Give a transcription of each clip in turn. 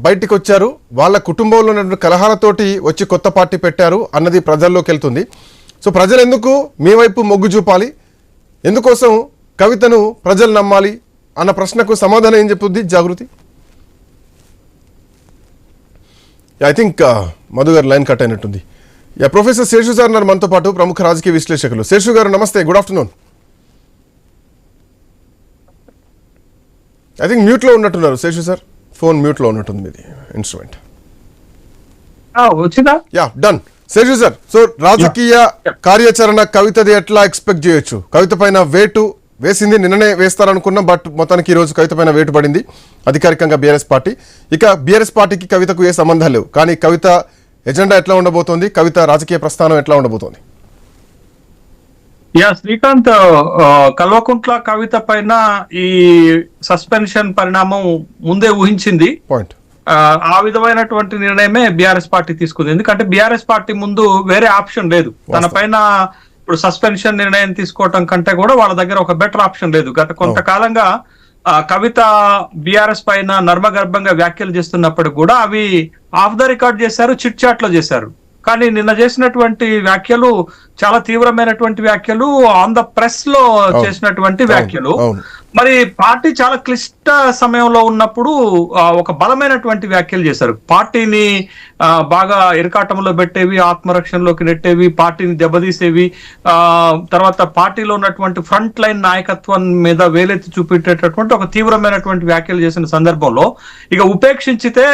బయటికి వచ్చారు, వాళ్ళ కుటుంబంలో ఉన్న కలహాలతోటి వచ్చి కొత్త పార్టీ పెట్టారు అన్నది ప్రజల్లోకి వెళ్తుంది. సో ప్రజలు ఎందుకు మీ వైపు మొగ్గు చూపాలి, ఎందుకోసం కవితను ప్రజలు నమ్మాలి అన్న ప్రశ్నకు సమాధానం ఏం చెప్తుంది జాగృతి? ఐ థింక్ మధు గారు లైన్ కట్ అయినట్టుంది. ప్రొఫెసర్ శేషు సార్ ఉన్నారు మనతో పాటు, ప్రముఖ రాజకీయ విశ్లేషకులు. శేషు గారు నమస్తే, గుడ్ ఆఫ్టర్నూన్. ఐ థింక్ మ్యూట్లో ఉన్నట్టున్నారు శేషు సార్, ఫోన్ మ్యూట్లో ఉన్నట్టుంది మీది ఇన్స్ట్రుమెంట్. వచ్చిందా? Yeah, done. Seshu sir, so రాజకీయ కార్యాచరణ కవితది ఎట్లా ఎక్స్పెక్ట్ చేయొచ్చు? కవిత పైన వేటు వేసింది, నిన్ననే వేస్తారనుకున్నాం, బట్ మొత్తానికి ఈ రోజు కవిత పైన వేటు పడింది అధికారికంగా బీఆర్ఎస్ పార్టీ. ఇక బీఆర్ఎస్ పార్టీకి కవితకు ఏ సంబంధాలు లేవు, కానీ కవిత ఎజెండా ఎట్లా ఉండబోతోంది, కవిత రాజకీయ ప్రస్థానం ఎట్లా ఉండబోతోంది? శ్రీకాంత్, కల్వకుంట్ల కవిత పైన ఈ సస్పెన్షన్ పరిణామం ముందే ఊహించింది. పాయింట్. ఆ విధమైనటువంటి నిర్ణయమే బీఆర్ఎస్ పార్టీ తీసుకుంది. ఎందుకంటే బీఆర్ఎస్ పార్టీ ముందు వేరే ఆప్షన్ లేదు. తన పైన ఇప్పుడు సస్పెన్షన్ నిర్ణయం తీసుకోవటం కంటే కూడా వాళ్ళ దగ్గర ఒక బెటర్ ఆప్షన్ లేదు. గత కొంతకాలంగా కవిత బీఆర్ఎస్ పైన నర్మగర్భంగా వ్యాఖ్యలు చేస్తున్నప్పుడు కూడా అవి ఆఫ్ ద రికార్డ్ చేశారు, చిట్ చాట్ లో చేశారు. కానీ నిన్న చేసినటువంటి వ్యాఖ్యలు చాలా తీవ్రమైనటువంటి వ్యాఖ్యలు, ఆన్ ద ప్రెస్ లో చేసినటువంటి వ్యాఖ్యలు. మరి పార్టీ చాలా క్లిష్ట సమయంలో ఉన్నప్పుడు ఒక బలమైనటువంటి వ్యాఖ్యలు చేశారు. పార్టీని బాగా ఇరకాటంలో పెట్టేవి, ఆత్మరక్షణలోకి నెట్టేవి, పార్టీని దెబ్బతీసేవి, తర్వాత పార్టీలో ఉన్నటువంటి ఫ్రంట్ లైన్ నాయకత్వం మీద వేలెత్తి చూపెట్టేటటువంటి ఒక తీవ్రమైనటువంటి వ్యాఖ్యలు చేసిన సందర్భంలో ఇక ఉపేక్షించితే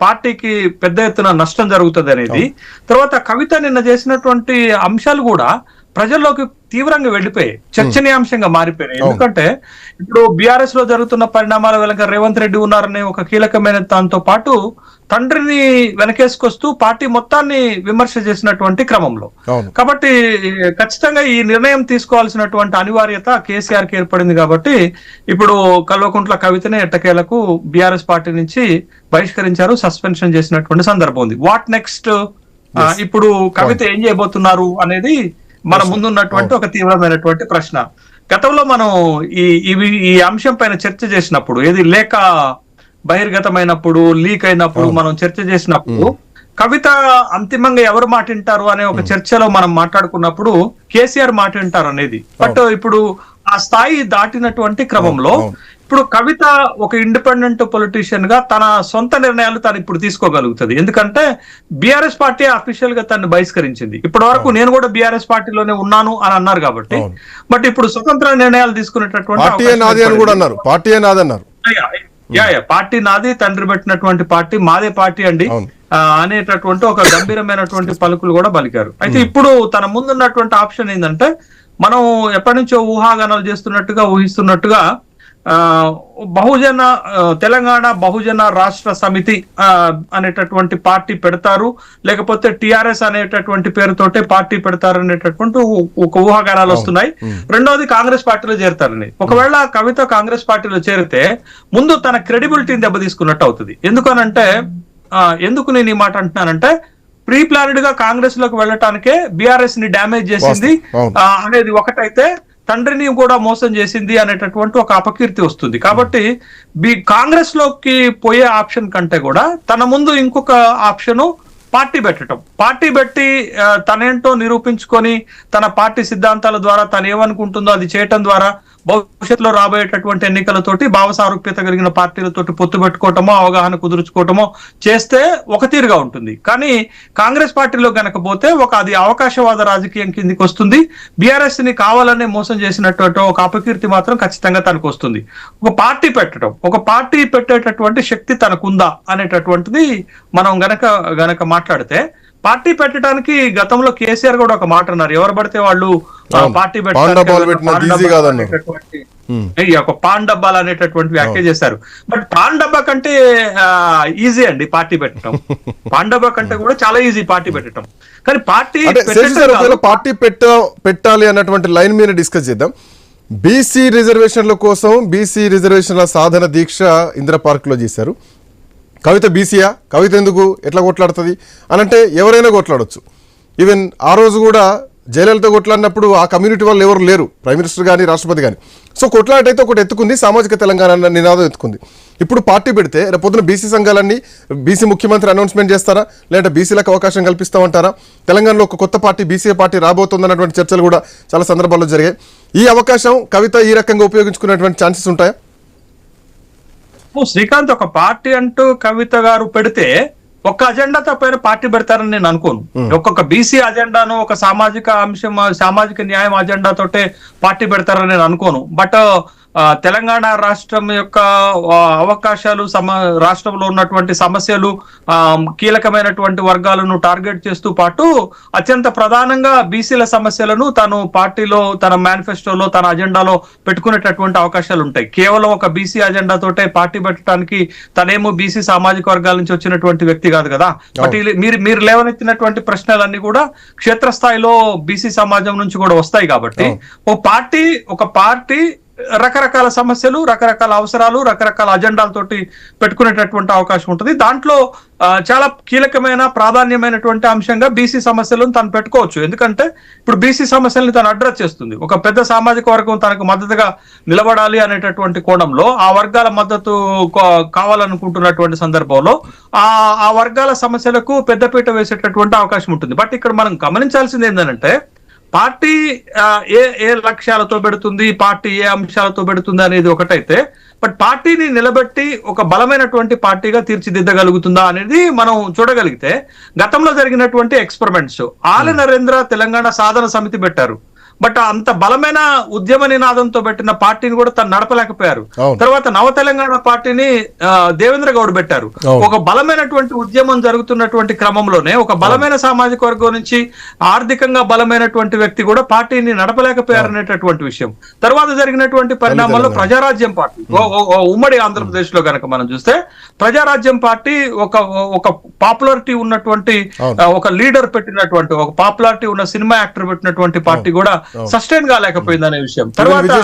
పార్టీకి పెద్ద ఎత్తున నష్టం జరుగుతుంది అనేది. తర్వాత కవిత నిన్న చేసినటువంటి అంశాలు కూడా ప్రజల్లోకి తీవ్రంగా వెళ్ళిపోయాయి, చర్చనీయాంశంగా మారిపోయాయి. ఎందుకంటే ఇప్పుడు బీఆర్ఎస్ లో జరుగుతున్న పరిణామాల వెనక రేవంత్ రెడ్డి ఉన్నారనే ఒక కీలకమైన దాంతో పాటు తండ్రిని వెనకేసుకొస్తూ పార్టీ మొత్తాన్ని విమర్శ చేసినటువంటి క్రమంలో, కాబట్టి ఖచ్చితంగా ఈ నిర్ణయం తీసుకోవాల్సినటువంటి అనివార్యత కేసీఆర్ కి ఏర్పడింది. కాబట్టి ఇప్పుడు కల్వకుంట్ల కవితని ఎట్టకేలకు బీఆర్ఎస్ పార్టీ నుంచి బహిష్కరించారు, సస్పెన్షన్ చేసినటువంటి సందర్భం ఉంది. What next? ఇప్పుడు కవిత ఏం చేయబోతున్నారు అనేది మన ముందున్నటువంటి ఒక తీవ్రమైనటువంటి ప్రశ్న. గతంలో మనం ఈ అంశం పైన చర్చ చేసినప్పుడు, ఏది లేఖ బహిర్గతమైనప్పుడు, లీక్ అయినప్పుడు మనం చర్చ చేసినప్పుడు కవిత అంతిమంగా ఎవరు మాట వింటారు అనే ఒక చర్చలో మనం మాట్లాడుకున్నప్పుడు కేసీఆర్ మాట వింటారు అనేది. బట్ ఇప్పుడు ఆ స్థాయి దాటినటువంటి క్రమంలో ఇప్పుడు కవిత ఒక ఇండిపెండెంట్ పొలిటీషియన్ గా తన సొంత నిర్ణయాలు తను ఇప్పుడు తీసుకోగలుగుతుంది. ఎందుకంటే బీఆర్ఎస్ పార్టీ అఫీషియల్ గా తను బహిష్కరించింది. ఇప్పటి వరకు నేను కూడా బీఆర్ఎస్ పార్టీలోనే ఉన్నాను అని అన్నారు కాబట్టి, బట్ ఇప్పుడు స్వతంత్ర నిర్ణయాలు తీసుకునేటటువంటి పార్టీ నాది, తండ్రి పెట్టినటువంటి పార్టీ మాదే పార్టీ అండి అనేటటువంటి ఒక గంభీరమైనటువంటి పలుకులు కూడా పలికారు. అయితే ఇప్పుడు తన ముందున్నటువంటి ఆప్షన్ ఏంటంటే, మనం ఎప్పటి నుంచో ఊహాగానాలు చేస్తున్నట్టుగా ఊహిస్తున్నట్టుగా తెలంగాణ బహుజన రాష్ట్ర సమితి అనేటటువంటి పార్టీ పెడతారు, లేకపోతే టిఆర్ఎస్ అనేటటువంటి పేరుతోటే పార్టీ పెడతారు అనేటటువంటి ఒక ఊహాగానాలు వస్తున్నాయి. రెండోది కాంగ్రెస్ పార్టీలో చేరతారని. ఒకవేళ కవిత కాంగ్రెస్ పార్టీలో చేరితే ముందు తన క్రెడిబిలిటీని దెబ్బతీసుకున్నట్టు అవుతుంది. ఎందుకనంటే, ఎందుకు నేను ఈ మాట అంటున్నానంటే, ప్రీ ప్లానెడ్ గా కాంగ్రెస్ లోకి వెళ్ళటానికే బీఆర్ఎస్ ని డ్యామేజ్ చేసింది అనేది ఒకటైతే, తండ్రిని కూడా మోసం చేసింది అనేటటువంటి ఒక అపకీర్తి వస్తుంది. కాబట్టి కాంగ్రెస్ లోకి పోయే ఆప్షన్ కంటే కూడా తన ముందు ఇంకొక ఆప్షను పార్టీ పెట్టడం. పార్టీ పెట్టి తనేంటో నిరూపించుకొని తన పార్టీ సిద్ధాంతాల ద్వారా తను ఏమనుకుంటుందో అది చేయటం ద్వారా భవిష్యత్తులో రాబోయేటటువంటి ఎన్నికలతోటి భావసారూప్యత కలిగిన పార్టీలతోటి పొత్తు పెట్టుకోవటమో, అవగాహన కుదుర్చుకోవటమో చేస్తే ఒక తీరుగా ఉంటుంది. కానీ కాంగ్రెస్ పార్టీలో గనక పోతే అది అవకాశవాద రాజకీయం కిందికి వస్తుంది. బీఆర్ఎస్ ని కావాలనే మోసం చేసినటువంటి ఒక అపకీర్తి మాత్రం ఖచ్చితంగా తనకు వస్తుంది. ఒక పార్టీ పెట్టేటటువంటి శక్తి తనకుందా అనేటటువంటిది మనం గనక మాట్లాడితే, పార్టీ పెట్టడానికి గతంలో కేసీఆర్ కూడా ఒక మాట అన్నారు, ఎవరు పడితే వాళ్ళు పార్టీ ఒక పాన్ డబ్బాలు అనేటటువంటి వ్యాఖ్య చేశారు. బట్ పాన్ డబ్బా కంటే ఈజీ అండి పార్టీ పెట్టడం. పాన్ డబ్బా కంటే కూడా చాలా ఈజీ పార్టీ పెట్టడం. కానీ పార్టీ పెట్టాలి అన్నటువంటి లైన్ మీద డిస్కస్ చేద్దాం. బీసీ రిజర్వేషన్ల కోసం బీసీ రిజర్వేషన్ల సాధన దీక్ష ఇందిరా పార్క్ లో చేశారు. కవిత బీసీయా, కవిత ఎందుకు ఎట్లా కొట్లాడుతుంది అని అంటే ఎవరైనా కొట్లాడొచ్చు. ఈవెన్ ఆ రోజు కూడా జయలలిత కొట్లాడినప్పుడు ఆ కమ్యూనిటీ వాళ్ళు ఎవరు లేరు, ప్రైమ్ మినిస్టర్ కానీ రాష్ట్రపతి కానీ. సో కొట్లాటైతే ఒకటి ఎత్తుకుంది, సామాజిక తెలంగాణ అన్న నినాదం ఎత్తుకుంది. ఇప్పుడు పార్టీ పెడితే రేపు పొద్దున బీసీ సంఘాలన్నీ బీసీ ముఖ్యమంత్రి అనౌన్స్మెంట్ చేస్తారా, లేదంటే బీసీలకు అవకాశం కల్పిస్తామంటారా? తెలంగాణలో ఒక కొత్త పార్టీ బీసీ పార్టీ రాబోతుందన్నటువంటి చర్చలు కూడా చాలా సందర్భాల్లో జరిగాయి. ఈ అవకాశం కవిత ఈ రకంగా ఉపయోగించుకునేటువంటి ఛాన్సెస్ ఉంటాయా? శ్రీకాంత్, ఒక పార్టీ అంటూ కవిత గారు పెడితే ఒక్క అజెండాతో పైన పార్టీ పెడతారని నేను అనుకోను. ఒక్కొక్క బీసీ అజెండాను, ఒక సామాజిక అంశం, సామాజిక న్యాయం అజెండా తోటే పార్టీ పెడతారని నేను అనుకోను. బట్ తెలంగాణ రాష్ట్రం యొక్క అవకాశాలు, రాష్ట్రంలో ఉన్నటువంటి సమస్యలు, కీలకమైనటువంటి వర్గాలను టార్గెట్ చేస్తూ పాటు అత్యంత ప్రధానంగా బీసీల సమస్యలను తను పార్టీలో, తన మేనిఫెస్టోలో, తన అజెండాలో పెట్టుకునేటటువంటి అవకాశాలు ఉంటాయి. కేవలం ఒక బీసీ అజెండాతోటే పార్టీ పెట్టడానికి తనేమో బీసీ సామాజిక వర్గాల నుంచి వచ్చినటువంటి వ్యక్తి కాదు కదా. బట్ మీరు లేవనెత్తినటువంటి ప్రశ్నలన్నీ కూడా క్షేత్రస్థాయిలో బీసీ సమాజం నుంచి కూడా వస్తాయి. కాబట్టి ఒక పార్టీ రకరకాల సమస్యలు, రకరకాల అవసరాలు, రకరకాల అజెండాలతోటి పెట్టుకునేటటువంటి అవకాశం ఉంటుంది. దాంట్లో చాలా కీలకమైన, ప్రాధాన్యమైనటువంటి అంశంగా బీసీ సమస్యలను తను పెట్టుకోవచ్చు. ఎందుకంటే ఇప్పుడు బీసీ సమస్యల్ని తను అడ్రస్ చేస్తుంది. ఒక పెద్ద సామాజిక వర్గం తనకు మద్దతుగా నిలబడాలి అనేటటువంటి కోణంలో, ఆ వర్గాల మద్దతు కావాలనుకుంటున్నటువంటి సందర్భంలో ఆ వర్గాల సమస్యలకు పెద్దపీట వేసేటటువంటి అవకాశం ఉంటుంది. బట్ ఇక్కడ మనం గమనించాల్సింది ఏంటంటే, పార్టీ ఏ లక్ష్యాలతో పెడుతుంది, పార్టీ ఏ అంశాలతో పెడుతుంది అనేది ఒకటైతే, బట్ పార్టీని నిలబెట్టి ఒక బలమైనటువంటి పార్టీగా తీర్చిదిద్దగలుగుతుందా అనేది మనం చూడగలిగితే, గతంలో జరిగినటువంటి ఎక్స్పెరిమెంట్స్, ఆల నరేంద్ర తెలంగాణ సాధన సమితి పెట్టారు. బట్ అంత బలమైన ఉద్యమ నినాదంతో పెట్టిన పార్టీని కూడా తను నడపలేకపోయారు. తర్వాత నవ తెలంగాణ పార్టీని దేవేంద్ర గౌడ్ పెట్టారు. ఒక బలమైనటువంటి ఉద్యమం జరుగుతున్నటువంటి క్రమంలోనే ఒక బలమైన సామాజిక వర్గం నుంచి ఆర్థికంగా బలమైనటువంటి వ్యక్తి కూడా పార్టీని నడపలేకపోయారు అనేటటువంటి విషయం. తర్వాత జరిగినటువంటి పరిణామాల్లో ప్రజారాజ్యం పార్టీ, ఉమ్మడి ఆంధ్రప్రదేశ్ లో కనుక మనం చూస్తే, ప్రజారాజ్యం పార్టీ ఒక పాపులారిటీ ఉన్నటువంటి, ఒక లీడర్ పెట్టినటువంటి, ఒక పాపులారిటీ ఉన్న సినిమా యాక్టర్ పెట్టినటువంటి పార్టీ కూడా సస్టైన్ కాలేకపోయింది అనే విషయం. తర్వాత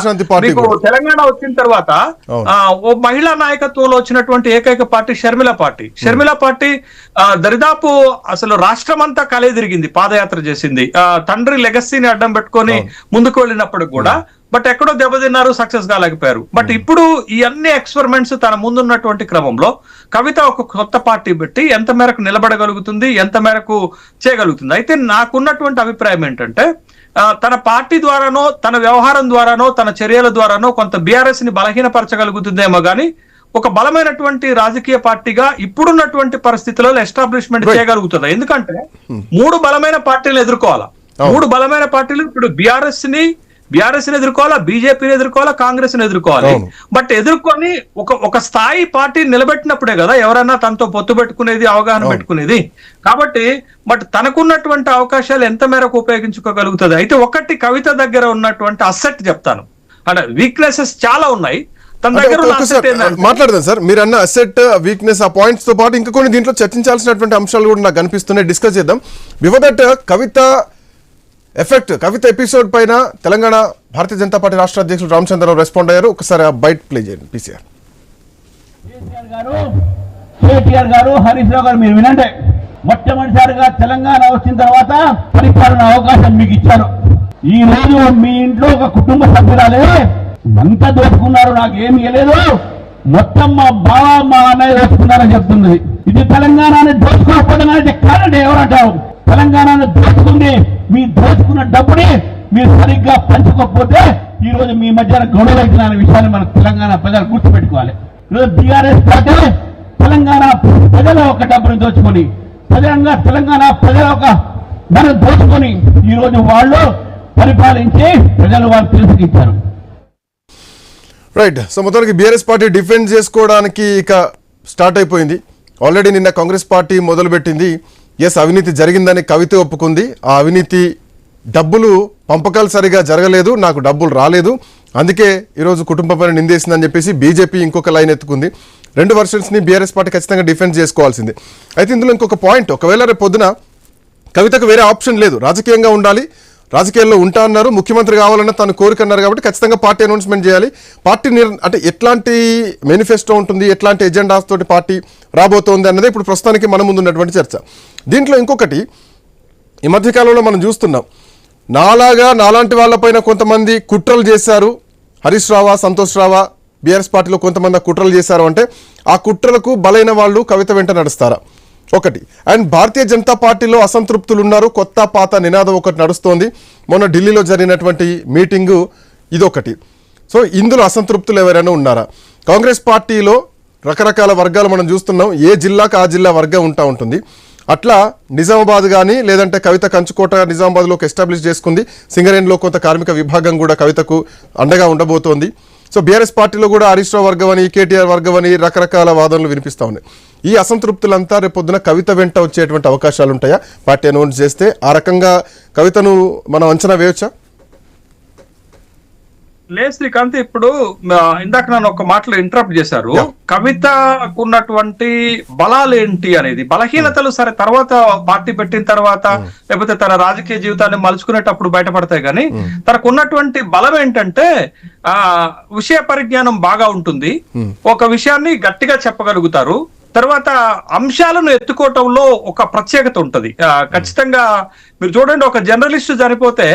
మీకు తెలంగాణ వచ్చిన తర్వాత ఓ మహిళా నాయకత్వంలో వచ్చినటువంటి ఏకైక పార్టీ షర్మిల పార్టీ దరిదాపు అసలు రాష్ట్రం అంతా కలెదిరిగింది, పాదయాత్ర చేసింది, తండ్రి లెగసీని అడ్డం పెట్టుకొని ముందుకు వెళ్ళినప్పుడు కూడా. బట్ ఎక్కడో దెబ్బతిన్నారు, సక్సెస్ కాలేకపోయారు. బట్ ఇప్పుడు ఈ అన్ని ఎక్స్పెరిమెంట్స్ తన ముందున్నటువంటి క్రమంలో కవిత ఒక కొత్త పార్టీ పెట్టి ఎంత మేరకు నిలబడగలుగుతుంది, ఎంత మేరకు చేయగలుగుతుంది. అయితే నాకున్నటువంటి అభిప్రాయం ఏంటంటే, తన పార్టీ ద్వారానో, తన వ్యవహారం ద్వారానో, తన చర్యల ద్వారానో కొంత బీఆర్ఎస్ ని బలహీనపరచగలుగుతుందేమో గానీ, ఒక బలమైనటువంటి రాజకీయ పార్టీగా ఇప్పుడున్నటువంటి పరిస్థితుల్లో ఎస్టాబ్లిష్మెంట్ చేయగలుగుతుంది. ఎందుకంటే 3 బలమైన పార్టీలు ఎదుర్కోవాలా. 3 బలమైన పార్టీలు ఇప్పుడు బీఆర్ఎస్ ని ఎదుర్కోవాలా, బీజేపీని ఎదుర్కోవాలా, కాంగ్రెస్ ని ఎదుర్కోవాలి. బట్ ఎదుర్కొని ఒక స్థాయి పార్టీ నిలబెట్టినప్పుడే కదా ఎవరైనా తనతో పొత్తు పెట్టుకునేది, అవగాహన పెట్టుకునేది. కాబట్టి బట్ తనకున్నటువంటి అవకాశాలు ఎంత మేరకు ఉపయోగించుకోగలుగుతుంది. అయితే ఒకటి కవిత దగ్గర ఉన్నటువంటి అసెట్ చెప్తాను, అంటే వీక్నెసెస్ చాలా ఉన్నాయి తన దగ్గర. మాట్లాడదాం సార్, మీరు అన్న అసెట్, వీక్నెస్, ఆ పాయింట్స్ తో పాటు ఇంకా కొన్ని దీంట్లో చర్చించాల్సినటువంటి అంశాలు కూడా నాకు కనిపిస్తున్నాయి, డిస్కస్ చేద్దాం. బిఫోర్ దట్, కవిత ఎపిసోడ్ పైన తెలంగాణ భారతీయ జనతా పార్టీ రాష్ట్ర అధ్యక్షులు రామచంద్రరావు రెస్పాండ్ అయ్యారు. ఒకసారి ఆ బైట్ ప్లే చేయండి. పీసీఆర్ కేటీఆర్ గారు, హరీష్ రావు గారు, మీరు వినండి. మొట్టమొదటిసారిగా తెలంగాణ వచ్చిన తర్వాత పరిపాలన అవకాశం మీకు ఇచ్చారు. ఈ రోజు మీ ఇంట్లో ఒక కుటుంబ సభ్యురాలే అంతా దోచుకున్నారు, నాకు ఏమి ఇవ్వలేదు, మొత్తం మా బావ మా అన్నయ్య దోచుకున్నారని చెప్తున్నది. ఇది తెలంగాణని దోచుకోకపోతే కాదండి ఎవరంటారు. తెలంగాణను దోచుకుంది, మీ దోచుకున్న డబ్బుని మీరు సరిగ్గా పంచుకోకపోతే ఈ రోజు మీ మధ్యన గొడవలు అవుతున్న విషయాన్ని మన తెలంగాణ ప్రజలు గుర్తుపెట్టుకోవాలి. ఈరోజు బీఆర్ఎస్ పార్టీ తెలంగాణ ప్రజల ఒక డబ్బుని దోచుకొని, తెలంగాణ ప్రజల ఒక మనం దోచుకొని ఈ రోజు వాళ్ళు పరిపాలించి ప్రజలు వాళ్ళు తిరస్కరించారు. రైట్. సో మొత్తానికి బీఆర్ఎస్ పార్టీ డిఫెండ్ చేసుకోవడానికి ఇక స్టార్ట్ అయిపోయింది. ఆల్రెడీ నిన్న కాంగ్రెస్ పార్టీ మొదలుపెట్టింది. ఎస్, అవినీతి జరిగిందని కవిత ఒప్పుకుంది. ఆ అవినీతి డబ్బులు పంపకాలు సరిగా జరగలేదు, నాకు డబ్బులు రాలేదు, అందుకే ఈరోజు కుటుంబంపైన నిందేసిందని చెప్పేసి బీజేపీ ఇంకొక లైన్ ఎత్తుకుంది. 2 వర్షన్స్ని బీఆర్ఎస్ పార్టీ ఖచ్చితంగా డిఫెండ్ చేసుకోవాల్సింది. అయితే ఇందులో ఇంకొక పాయింట్, ఒకవేళ రేపు పొద్దున కవితకు వేరే ఆప్షన్ లేదు, రాజకీయంగా ఉండాలి, రాజకీయాల్లో ఉంటా అన్నారు, ముఖ్యమంత్రి కావాలన్న తను కోరిక అన్నారు, కాబట్టి ఖచ్చితంగా పార్టీ అనౌన్స్మెంట్ చేయాలి. పార్టీ అంటే ఎట్లాంటి మేనిఫెస్టో ఉంటుంది, ఎట్లాంటి ఎజెండాస్ తోటి పార్టీ రాబోతోంది అన్నది ఇప్పుడు ప్రస్తుతానికి మన ముందు ఉన్నటువంటి చర్చ. దీంట్లో ఇంకొకటి, ఈ మధ్యకాలంలో మనం చూస్తున్నాం, నాలాంటి వాళ్ళపైన కొంతమంది కుట్రలు చేశారు, హరీష్ రావా, సంతోష్ రావా, బీఆర్ఎస్ పార్టీలో కొంతమంది కుట్రలు చేశారు అంటే ఆ కుట్రలకు బలైన వాళ్ళు కవిత వెంట నడుస్తారా? ఒకటి. అండ్ భారతీయ జనతా పార్టీలో అసంతృప్తులు ఉన్నారు, కొత్త పాత నినాదం ఒకటి నడుస్తోంది. మొన్న ఢిల్లీలో జరిగినటువంటి మీటింగు ఇదొకటి. సో ఇందులో అసంతృప్తులు ఎవరైనా ఉన్నారా? కాంగ్రెస్ పార్టీలో రకరకాల వర్గాలు మనం చూస్తున్నాం, ఏ జిల్లాకు ఆ జిల్లా వర్గం ఉంటుంది. అట్లా నిజామాబాద్ కానీ లేదంటే కవిత కంచుకోట నిజామాబాద్లోకి ఎస్టాబ్లిష్ చేసుకుంది. సింగరేణిలో కొంత కార్మిక విభాగం కూడా కవితకు అండగా ఉండబోతోంది. సో బీఆర్ఎస్ పార్టీలో కూడా హరీష్ రావు వర్గం అని, కేటీఆర్ వర్గం అని రకరకాల వాదనలు వినిపిస్తూ ఉన్నాయి. ఈ అసంతృప్తులంతా రేపొద్దున కవిత వెంట వచ్చేటువంటి అవకాశాలు ఉంటాయా పార్టీ అనౌన్స్ చేస్తే? ఆ రకంగా కవితను మనం అంచనా వేయొచ్చా? లేదు శ్రీకాంత్, ఇప్పుడు ఇందాక నన్ను ఒక మాటలో ఇంటరప్ట్ చేశారు. కవితకు ఉన్నటువంటి బలాలు ఏంటి అనేది, బలహీనతలు సరే తర్వాత పార్టీ పెట్టిన తర్వాత లేకపోతే తన రాజకీయ జీవితాన్ని మలుచుకునేటప్పుడు బయటపడతాయి. కానీ తనకు ఉన్నటువంటి బలం ఏంటంటే విషయ పరిజ్ఞానం బాగా ఉంటుంది, ఒక విషయాన్ని గట్టిగా చెప్పగలుగుతారు, తర్వాత అంశాలను ఎత్తుకోవటంలో ఒక ప్రత్యేకత ఉంటది. ఖచ్చితంగా మీరు చూడండి, ఒక జర్నలిస్టు చనిపోతే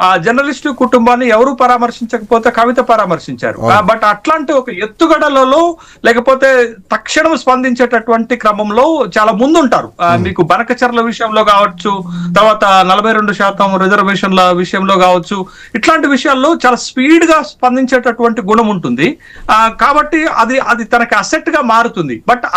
ఆ జర్నలిస్టు కుటుంబాన్ని ఎవరు పరామర్శించకపోతే కవిత పరామర్శించారు. బట్ అట్లాంటి ఒక ఎత్తుగడలలో లేకపోతే తక్షణం స్పందించేటటువంటి క్రమంలో చాలా ముందుంటారు. మీకు బనకచర్ల విషయంలో కావచ్చు, తర్వాత 42% రిజర్వేషన్ల విషయంలో కావచ్చు, ఇట్లాంటి విషయాల్లో చాలా స్పీడ్ గా స్పందించేటటువంటి గుణం ఉంటుంది. కాబట్టి అది తనకి అసెట్ గా మారుతుంది. బట్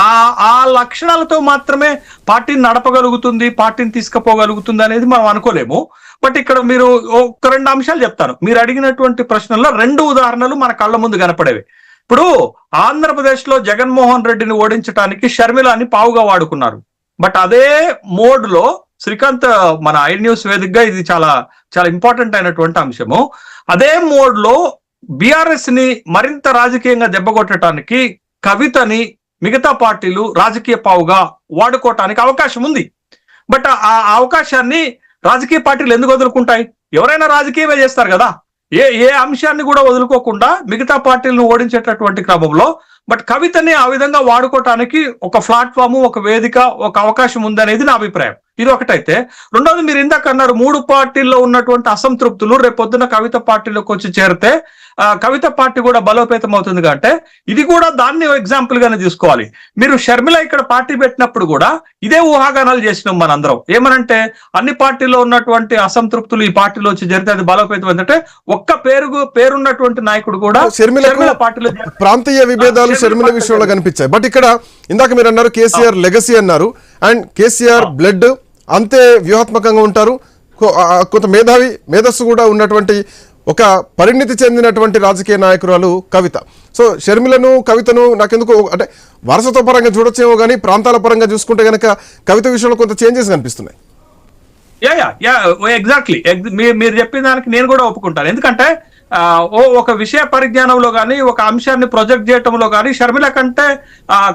ఆ లక్షణాలతో మాత్రమే పార్టీని నడపగలుగుతుంది, పార్టీని తీసుకుపోగలుగుతుంది అనేది మనం అనుకోలేము. బట్ ఇక్కడ మీరు ఒక 2 అంశాలు చెప్తాను. మీరు అడిగినటువంటి ప్రశ్నల్లో 2 ఉదాహరణలు మన కళ్ళ ముందు కనపడేవి. ఇప్పుడు ఆంధ్రప్రదేశ్ లో జగన్మోహన్ రెడ్డిని ఓడించడానికి షర్మిలాని పావుగా వాడుకున్నారు. బట్ అదే మోడ్ లో శ్రీకాంత్, మన ఐ న్యూస్ వేదికగా ఇది చాలా చాలా ఇంపార్టెంట్ అయినటువంటి అంశము. అదే మోడ్ లో బీఆర్ఎస్ ని మరింత రాజకీయంగా దెబ్బకొట్టడానికి కవితని మిగతా పార్టీలు రాజకీయ పావుగా వాడుకోవటానికి అవకాశం ఉంది. బట్ ఆ అవకాశాన్ని రాజకీయ పార్టీలు ఎందుకు వదులుకుంటాయి? ఎవరైనా రాజకీయమే చేస్తారు కదా. ఏ అంశాన్ని కూడా వదులుకోకుండా మిగతా పార్టీలను ఓడించేటటువంటి క్రమంలో బట్ కవితని ఆ విధంగా వాడుకోవటానికి ఒక ప్లాట్ఫామ్, ఒక వేదిక, ఒక అవకాశం ఉందనేది నా అభిప్రాయం. ఇది ఒకటైతే, రెండోది మీరు ఇందాక అన్నారు 3 పార్టీల్లో ఉన్నటువంటి అసంతృప్తులు రేపొద్దున కవిత పార్టీలోకి వచ్చి చేరితే కవిత పార్టీ కూడా బలోపేతం అవుతుంది. అంటే ఇది కూడా దాన్ని ఎగ్జాంపుల్ గానే తీసుకోవాలి. మీరు షర్మిల ఇక్కడ పార్టీ పెట్టినప్పుడు కూడా ఇదే ఊహాగానాలు చేసినాం మనందరం. ఏమనంటే అన్ని పార్టీల్లో ఉన్నటువంటి అసంతృప్తులు ఈ పార్టీలో వచ్చి జరిగితే అది బలోపేతం ఏంటంటే ఒక్క పేరున్నటువంటి నాయకుడు కూడా షర్మిల పార్టీలో ప్రాంతీయ విభేదాలు షర్మిల విషయంలో కనిపించాయి. బట్ ఇక్కడ ఇందాక మీరు అన్నారు కేసీఆర్ లెగసీ అన్నారు. అండ్ కేసీఆర్ బ్లడ్ అంతే వ్యూహాత్మకంగా ఉంటారు, కొంత మేధస్సు కూడా ఉన్నటువంటి ఒక పరిణితి చెందినటువంటి రాజకీయ నాయకురాలు కవిత. సో షర్మిలను కవితను నాకెందుకు అంటే వారసత్వ పరంగా చూడొచ్చేమో కానీ ప్రాంతాల పరంగా చూసుకుంటే కనుక కవిత విషయంలో కొంత చేంజెస్ కనిపిస్తున్నాయి. ఎగ్జాక్ట్లీ మీరు చెప్పిన దానికి నేను కూడా ఒప్పుకుంటాను. ఎందుకంటే ఒక విషయ పరిజ్ఞానంలో కానీ ఒక అంశాన్ని ప్రొజెక్ట్ చేయటంలో కానీ షర్మిల కంటే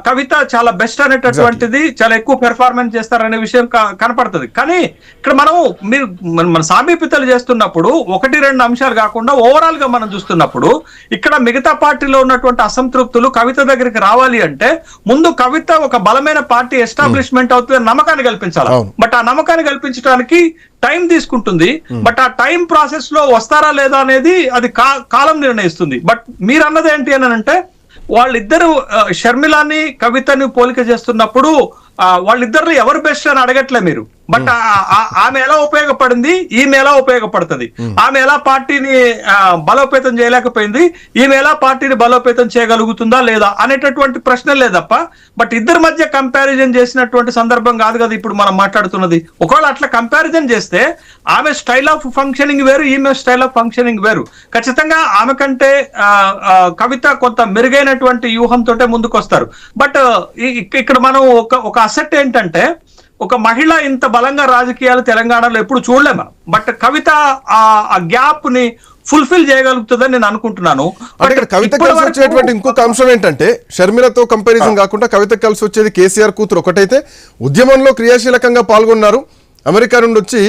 కవిత చాలా బెస్ట్ అనేటటువంటిది, చాలా ఎక్కువ పెర్ఫార్మెన్స్ చేస్తారనే విషయం కనపడుతుంది. కానీ ఇక్కడ మన సామీప్యతలు చేస్తున్నప్పుడు 1-2 అంశాలు కాకుండా ఓవరాల్ గా మనం చూస్తున్నప్పుడు ఇక్కడ మిగతా పార్టీలో ఉన్నటువంటి అసంతృప్తులు కవిత దగ్గరికి రావాలి అంటే ముందు కవిత ఒక బలమైన పార్టీ ఎస్టాబ్లిష్మెంట్ అవుతుందని నమ్మకాన్ని కల్పించాలి. బట్ ఆ నమ్మకాన్ని కల్పించడానికి టైం తీసుకుంటుంది. బట్ ఆ టైం ప్రాసెస్ లో వస్తారా లేదా అనేది అది కాలం నిర్ణయిస్తుంది. బట్ మీరు అన్నది ఏంటి అని అంటే వాళ్ళిద్దరు షర్మిలాని కవితని పోలిక చేస్తున్నప్పుడు వాళ్ళిద్దరు ఎవరు బెస్ట్ అని అడగట్లే మీరు. బట్ ఆమె ఎలా ఉపయోగపడింది, ఈమె ఎలా ఉపయోగపడుతుంది, ఆమె ఎలా పార్టీని బలోపేతం చేయలేకపోయింది, ఈమె ఎలా పార్టీని బలోపేతం చేయగలుగుతుందా లేదా అనేటటువంటి ప్రశ్నలే తప్ప బట్ ఇద్దరి మధ్య కంపారిజన్ చేసినటువంటి సందర్భం కాదు కదా ఇప్పుడు మనం మాట్లాడుతున్నది. ఒకవేళ అట్లా కంపారిజన్ చేస్తే ఆమె స్టైల్ ఆఫ్ ఫంక్షనింగ్ వేరు, ఈమె స్టైల్ ఆఫ్ ఫంక్షనింగ్ వేరు. ఖచ్చితంగా ఆమె కంటే కవిత కొంత మెరుగైనటువంటి వ్యూహంతో ముందుకు వస్తారు. బట్ ఇక్కడ మనం ఒక అసెట్ ఏంటంటే ఒక మహిళ ఇంత బలంగా రాజకీయాలు తెలంగాణలో ఎప్పుడు చూడలేము. బట్ కవిత ఆ గ్యాప్ ని ఫుల్ఫిల్ చేయగలుగుతుందని నేను అనుకుంటున్నాను. కవిత కలిసి వచ్చేటువంటి ఇంకొక అంశం ఏంటంటే షర్మిలతో కంపారిజన్ కాకుండా కవిత కలిసి వచ్చేది కేసీఆర్ కూతురు ఒకటైతే ఉద్యమంలో క్రియాశీలకంగా పాల్గొన్నారు, అమెరికా నుండి వచ్చి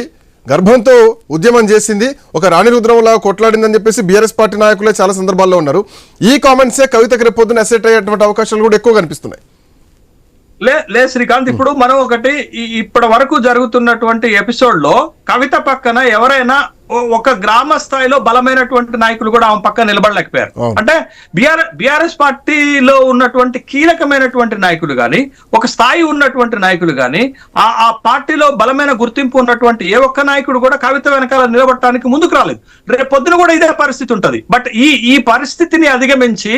గర్భంతో ఉద్యమం చేసింది, ఒక రాణి రుద్రంలా కొట్లాడిందని చెప్పేసి బీఆర్ఎస్ పార్టీ నాయకులే చాలా సందర్భాల్లో ఉన్నారు. ఈ కామెంట్సే కవితకి రేపొద్దున అసెట్ అయ్యేటువంటి అవకాశాలు కూడా ఎక్కువ కనిపిస్తున్నాయి. లే శ్రీకాంత్, ఇప్పుడు మనం ఒకటి ఇప్పటి వరకు జరుగుతున్నటువంటి ఎపిసోడ్ లో కవిత పక్కన ఎవరైనా ఒక గ్రామ స్థాయిలో బలమైనటువంటి నాయకులు కూడా ఆమె పక్కన నిలబడలేకపోయారు. అంటే బిఆర్ఎస్ పార్టీలో ఉన్నటువంటి కీలకమైనటువంటి నాయకులు గాని, ఒక స్థాయి ఉన్నటువంటి నాయకులు గాని, ఆ పార్టీలో బలమైన గుర్తింపు ఉన్నటువంటి ఏ ఒక్క నాయకుడు కూడా కవిత వెనకాల నిలబడటానికి ముందుకు రాలేదు. రేపు పొద్దున కూడా ఇదే పరిస్థితి ఉంటది. బట్ ఈ పరిస్థితిని అధిగమించి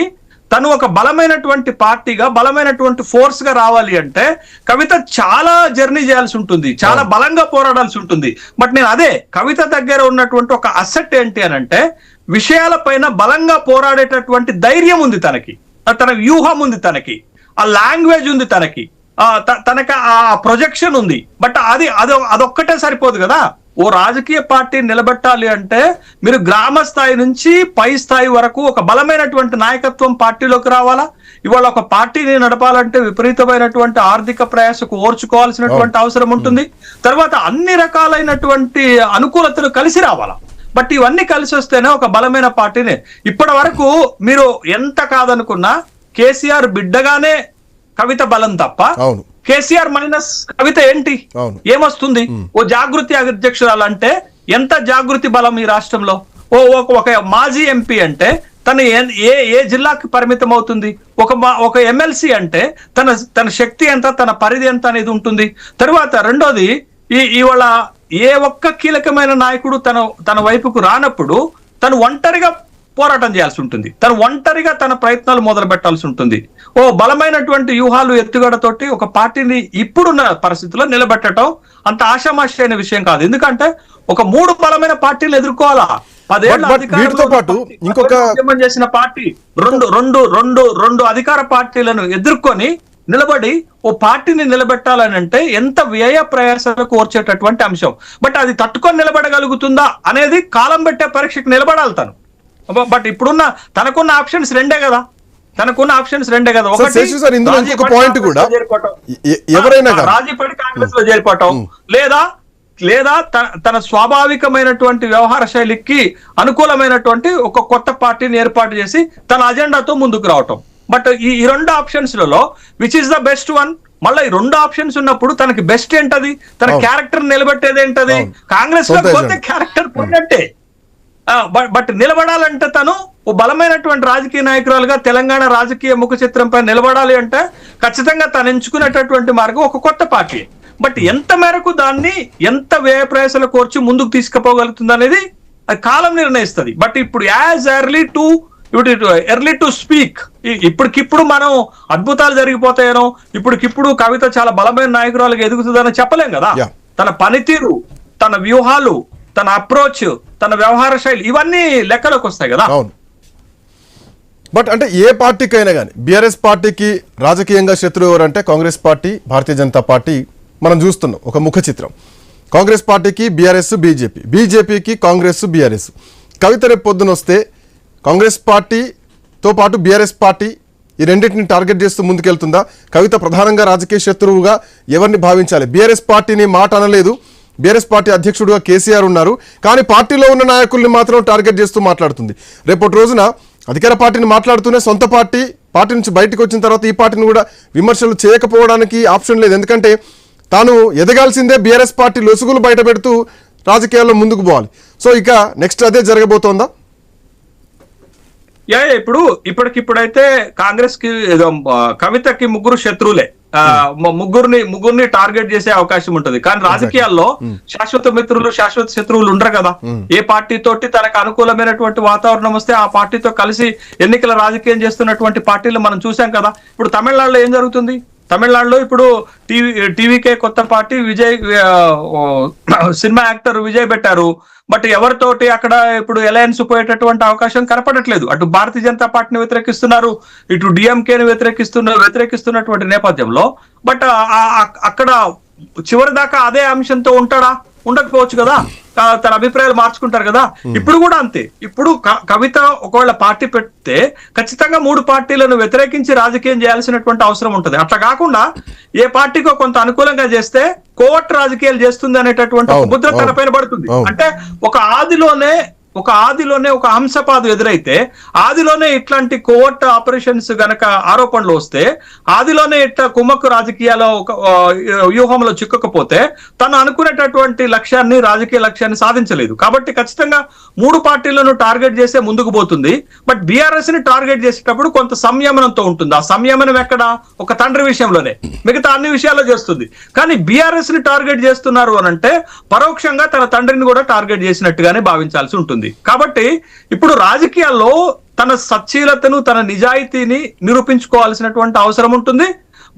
తను ఒక బలమైనటువంటి పార్టీగా, బలమైనటువంటి ఫోర్స్ గా రావాలి అంటే కవిత చాలా జర్నీ చేయాల్సి ఉంటుంది, చాలా బలంగా పోరాడాల్సి ఉంటుంది. బట్ నేను అదే కవిత దగ్గర ఉన్నటువంటి ఒక అసెట్ ఏంటి అని అంటే, విషయాలపైన బలంగా పోరాడేటటువంటి ధైర్యం ఉంది తనకి, తన వ్యూహం ఉంది తనకి, ఆ లాంగ్వేజ్ ఉంది తనకి, తనకి ఆ ప్రొజెక్షన్ ఉంది. బట్ అదొక్కటే సరిపోదు కదా. ఓ రాజకీయ పార్టీ నిలబెట్టాలి అంటే మీరు గ్రామ స్థాయి నుంచి పై స్థాయి వరకు ఒక బలమైనటువంటి నాయకత్వం పార్టీలోకి రావాలా. ఇవాళ ఒక పార్టీని నడపాలంటే విపరీతమైనటువంటి ఆర్థిక ప్రయాసకు ఓర్చుకోవాల్సినటువంటి అవసరం ఉంటుంది. తర్వాత అన్ని రకాలైనటువంటి అనుకూలతలు కలిసి రావాలా. బట్ ఇవన్నీ కలిసి వస్తేనే ఒక బలమైన పార్టీని. ఇప్పటి వరకు మీరు ఎంత కాదనుకున్నా కేసీఆర్ బిడ్డగానే కవిత బలం తప్ప, కేసీఆర్ మైనస్ కవిత ఏంటి, ఏమొస్తుంది? ఓ జాగృతి అధ్యక్షురాలు అంటే ఎంత జాగృతి బలం ఈ రాష్ట్రంలో? ఒక మాజీ ఎంపీ అంటే తను ఏ జిల్లాకి పరిమితం అవుతుంది? ఒక ఎమ్మెల్సీ అంటే తన శక్తి ఎంత, తన పరిధి ఎంత అనేది ఉంటుంది. తర్వాత రెండోది, ఇవాళ ఏ ఒక్క కీలకమైన నాయకుడు తన వైపుకు రానప్పుడు తను ఒంటరిగా పోరాటం చేయాల్సి ఉంటుంది, తను ఒంటరిగా తన ప్రయత్నాలు మొదలు పెట్టాల్సి ఉంటుంది. ఓ బలమైనటువంటి వ్యూహాలు ఎత్తుగడతోటి ఒక పార్టీని ఇప్పుడున్న పరిస్థితుల్లో నిలబెట్టడం అంత ఆషామాషి అయిన విషయం కాదు. ఎందుకంటే ఒక 3 బలమైన పార్టీలు ఎదుర్కోవాలా. 10 ఏళ్ల అధికారం చేసిన పార్టీ రెండు అధికార పార్టీలను ఎదుర్కొని నిలబడి ఓ పార్టీని నిలబెట్టాలని అంటే ఎంత వ్యయ ప్రయాసాలకు ఓర్చేటటువంటి అంశం. బట్ అది తట్టుకొని నిలబడగలుగుతుందా అనేది కాలం పెట్టే పరీక్షకు నిలబడాలి తను. బట్ ఇప్పుడున్న తనకున్న ఆప్షన్స్ రెండే కదా. రాజీపడి కాంగ్రెస్ లో చేరిపోవటం, లేదా తన స్వాభావికమైనటువంటి వ్యవహార శైలికి అనుకూలమైనటువంటి ఒక కొత్త పార్టీని ఏర్పాటు చేసి తన అజెండాతో ముందుకు రావటం. బట్ ఈ 2 ఆప్షన్స్ లలో which is the best one? మళ్ళీ ఈ 2 ఆప్షన్స్ ఉన్నప్పుడు తనకి బెస్ట్ ఏంటది? తన క్యారెక్టర్ నిలబెట్టేది ఏంటది? కాంగ్రెస్ లో పోతే క్యారెక్టర్ పోయినట్టే. బట్ నిలబడాలంటే తను ఓ బలమైనటువంటి రాజకీయ నాయకురాలుగా తెలంగాణ రాజకీయ ముఖ చిత్రంపై నిలబడాలి అంటే ఖచ్చితంగా తను ఎంచుకునేటటువంటి మార్గం ఒక కొత్త పార్టీ. బట్ ఎంత మేరకు దాన్ని ఎంత వ్యయ ప్రయాసాలు కోర్చి ముందుకు తీసుకుపోగలుగుతుంది అనేది అది కాలం నిర్ణయిస్తుంది. బట్ ఇప్పుడు ఎర్లీ టు స్పీక్, ఇప్పటికిప్పుడు మనం అద్భుతాలు జరిగిపోతాయనో, ఇప్పటికిప్పుడు కవిత చాలా బలమైన నాయకురాలుగా ఎదుగుతుందని చెప్పలేం కదా. తన పనితీరు, తన వ్యూహాలు, తన అప్రోచ్, తన వ్యవహార శైలి ఇవన్నీ లెక్కలోకి వస్తాయి కదా. బట్ అంటే ఏ పార్టీకైనా కానీ బీఆర్ఎస్ పార్టీకి రాజకీయంగా శత్రువు ఎవరంటే కాంగ్రెస్ పార్టీ, భారతీయ జనతా పార్టీ. మనం చూస్తున్నాం ఒక ముఖ చిత్రం. కాంగ్రెస్ పార్టీకి బీఆర్ఎస్, బీజేపీకి కాంగ్రెస్, బీఆర్ఎస్. కవిత రేపు పొద్దున వస్తే కాంగ్రెస్ పార్టీతో పాటు బీఆర్ఎస్ పార్టీ ఈ రెండింటిని టార్గెట్ చేస్తూ ముందుకెళ్తుందా? కవిత ప్రధానంగా రాజకీయ శత్రువుగా ఎవరిని భావించాలి? బీఆర్ఎస్ పార్టీని మాట అనలేదు. బీఆర్ఎస్ పార్టీ అధ్యక్షుడుగా కేసీఆర్ ఉన్నారు, కానీ పార్టీలో ఉన్న నాయకుల్ని మాత్రం టార్గెట్ చేస్తూ మాట్లాడుతుంది. రేపటి రోజున అధికార పార్టీని మాట్లాడుతూనే సొంత పార్టీ నుంచి బయటకు వచ్చిన తర్వాత ఈ పార్టీని కూడా విమర్శలు చేయకపోవడానికి ఆప్షన్ లేదు. ఎందుకంటే తాను ఎదగాల్సిందే బీఆర్ఎస్ పార్టీ లొసుగులు బయట పెడుతూ రాజకీయాల్లో ముందుకు పోవాలి. సో ఇక నెక్స్ట్ అదే జరగబోతోందా? ఇప్పటికిప్పుడైతే కాంగ్రెస్ కి కవితకి 3 శత్రువులే. ముగ్గురిని టార్గెట్ చేసే అవకాశం ఉంటుంది. కానీ రాజకీయాల్లో శాశ్వత మిత్రులు, శాశ్వత శత్రువులు ఉండరు కదా. ఏ పార్టీ తోటి తనకు అనుకూలమైనటువంటి వాతావరణం వస్తే ఆ పార్టీతో కలిసి ఎన్నికల రాజకీయం చేస్తున్నటువంటి పార్టీలు మనం చూసాం కదా. ఇప్పుడు తమిళనాడులో ఏం జరుగుతుంది? తమిళనాడులో ఇప్పుడు టీవీకే కొత్త party Vijay, cinema actor Vijay పెట్టారు. బట్ ఎవరితోటి అక్కడ ఇప్పుడు అలయన్స్ పోయేటటువంటి అవకాశం కనపడట్లేదు. అటు భారతీయ జనతా పార్టీని వ్యతిరేకిస్తున్నారు, ఇటు డిఎంకేని వ్యతిరేకిస్తున్నటువంటి నేపథ్యంలో బట్ అక్కడ చివరి దాకా అదే అంశంతో ఉంటాడా? ఉండకపోవచ్చు కదా. తన అభిప్రాయాలు మార్చుకుంటారు కదా. ఇప్పుడు కూడా అంతే. ఇప్పుడు కవిత ఒకవేళ పార్టీ పెడితే ఖచ్చితంగా 3 పార్టీలను వ్యతిరేకించి రాజకీయం చేయాల్సినటువంటి అవసరం ఉంటుంది. అట్లా కాకుండా ఏ పార్టీకో కొంత అనుకూలంగా చేస్తే కోవట్ రాజకీయాలు చేస్తుంది అనేటటువంటి ముద్ర తన పైన పడుతుంది. అంటే ఒక ఆదిలోనే ఒక ఆదిలోనే ఒక హంసపాదు ఎదురైతే, ఆదిలోనే ఇట్లాంటి కోవర్ట్ ఆపరేషన్స్ గనక ఆరోపణలు వస్తే, ఆదిలోనే ఇట్లా కుమ్మక్కు రాజకీయాల ఒక వ్యూహంలో చిక్కకపోతే తను అనుకునేటటువంటి లక్ష్యాన్ని, రాజకీయ లక్ష్యాన్ని సాధించలేదు. కాబట్టి ఖచ్చితంగా 3 పార్టీలను టార్గెట్ చేసే ముందుకు పోతుంది. బట్ బీఆర్ఎస్ ని టార్గెట్ చేసేటప్పుడు కొంత సంయమనంతో ఉంటుంది. ఆ సంయమనం ఎక్కడ? ఒక తండ్రి విషయంలోనే, మిగతా అన్ని విషయాల్లో చేస్తుంది. కానీ బీఆర్ఎస్ ని టార్గెట్ చేస్తున్నారు అని అంటే పరోక్షంగా తన తండ్రిని కూడా టార్గెట్ చేసినట్టుగానే భావించాల్సి ఉంటుంది. కాబట్టి ఇప్పుడు రాజకీయాల్లో తన సచ్చీలతను, తన నిజాయితీని నిరూపించుకోవాల్సినటువంటి అవసరం ఉంటుంది.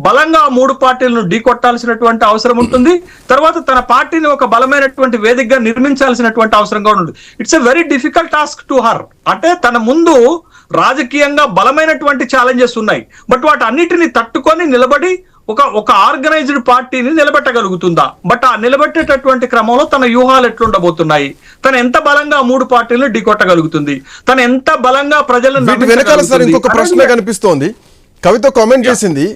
బలంగా 3 పార్టీలను ఢీకొట్టాల్సినటువంటి అవసరం ఉంటుంది. తర్వాత తన పార్టీని ఒక బలమైనటువంటి వేదికగా నిర్మించాల్సినటువంటి అవసరం కూడా ఉంటుంది. It's a very difficult task to her. అంటే తన ముందు రాజకీయంగా బలమైనటువంటి ఛాలెంజెస్ ఉన్నాయి. బట్ వాటి అన్నిటిని తట్టుకొని నిలబడి ఒక ఆర్గనైజ్డ్ పార్టీని నిలబెట్టగలుగుతుందా? బట్ ఆ నిలబెట్టేటటువంటి క్రమంలో తన వ్యూహాలు ఎట్లుండబోతున్నాయి? తను ఎంత బలంగా 3 పార్టీలను ఢీకొట్టగలుగుతుంది? తను ఎంత బలంగా ప్రజలను వెనకాల సార్ ఇంకొక ప్రశ్న కనిపిస్తోంది. కవిత కామెంట్ చేసింది,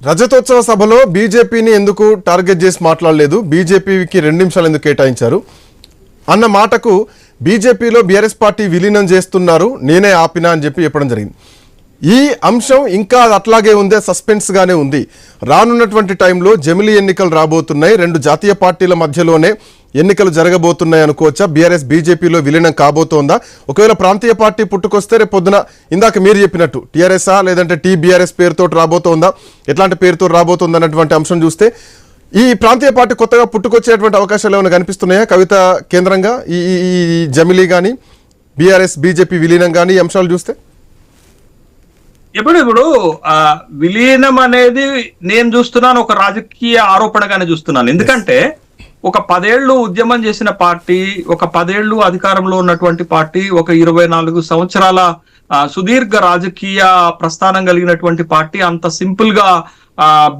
రజతోత్సవ సభలో బీజేపీని ఎందుకు టార్గెట్ చేసి మాట్లాడలేదు, బీజేపీకి 2 నిమిషాలు ఎందుకు కేటాయించారు అన్న మాటకు బీజేపీలో బీఆర్ఎస్ పార్టీ విలీనం చేస్తున్నారు, నేనే ఆపినా అని చెప్పి చెప్పడం జరిగింది. ఈ అంశం ఇంకా అట్లాగే ఉందే, సస్పెన్స్ గానే ఉంది. రానున్నటువంటి టైంలో జమిలీ ఎన్నికలు రాబోతున్నాయి, 2 జాతీయ పార్టీల మధ్యలోనే ఎన్నికలు జరగబోతున్నాయి అనుకోవచ్చా? బీఆర్ఎస్ బీజేపీలో విలీనం కాబోతోందా? ఒకవేళ ప్రాంతీయ పార్టీ పుట్టుకొస్తే రేపు పొద్దున ఇందాక మీరు చెప్పినట్టు టీఆర్ఎస్ఆ లేదంటే టీబీఆర్ఎస్ పేరుతో రాబోతోందా, ఎట్లాంటి పేరుతో రాబోతోంది అన్నటువంటి అంశం చూస్తే ఈ ప్రాంతీయ పార్టీ కొత్తగా పుట్టుకొచ్చేటువంటి అవకాశాలు ఏమైనా కనిపిస్తున్నాయా కవిత కేంద్రంగా? ఈ జమిలీ కానీ బీఆర్ఎస్ బీజేపీ విలీనం కానీ ఈ అంశాలు చూస్తే ఇప్పుడు విలీనం అనేది నేను చూస్తున్నాను ఒక రాజకీయ ఆరోపణగానే చూస్తున్నాను. ఎందుకంటే ఒక 10 ఏళ్లు ఉద్యమం చేసిన పార్టీ, ఒక 10 ఏళ్లు అధికారంలో ఉన్నటువంటి పార్టీ, ఒక 24 సంవత్సరాల సుదీర్ఘ రాజకీయ ప్రస్థానం కలిగినటువంటి పార్టీ అంత సింపుల్ గా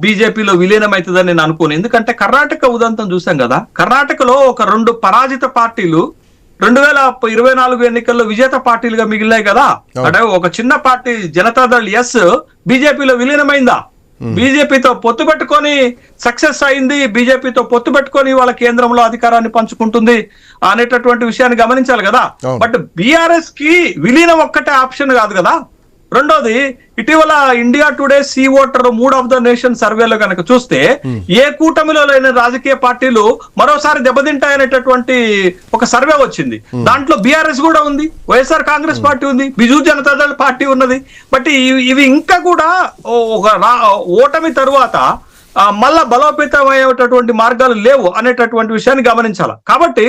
బీజేపీలో విలీనం అవుతుందని నేను అనుకోను. ఎందుకంటే కర్ణాటక ఉదంతం చూసాం కదా. కర్ణాటకలో ఒక 2 పరాజిత పార్టీలు 2024 ఎన్నికల్లో విజేత పార్టీలుగా మిగిలినాయి కదా. అంటే ఒక చిన్న పార్టీ జనతాదళ్ ఎస్ బీజేపీలో విలీనమైందా? బీజేపీతో పొత్తు పెట్టుకొని సక్సెస్ అయింది, బీజేపీతో పొత్తు పెట్టుకొని వాళ్ళ కేంద్రంలో అధికారాన్ని పంచుకుంటుంది అనేటటువంటి విషయాన్ని గమనించాలి కదా. బట్ బీఆర్ఎస్ కి విలీనం ఒక్కటే ఆప్షన్ కాదు కదా. రెండోది, ఇటీవల India today C voter mood of the nation సర్వేలో కనుక చూస్తే ఏ కూటమిలో లేని రాజకీయ పార్టీలు మరోసారి దెబ్బతింటాయనేటటువంటి ఒక సర్వే వచ్చింది. దాంట్లో బీఆర్ఎస్ కూడా ఉంది, వైఎస్ఆర్ కాంగ్రెస్ పార్టీ ఉంది, బిజు జనతాదళ్ పార్టీ ఉన్నది. బట్ ఇవి ఇంకా కూడా ఒక ఓటమి తరువాత మళ్ళా బలోపేతమయ్యేటటువంటి మార్గాలు లేవు అనేటటువంటి విషయాన్ని గమనించాలి. కాబట్టి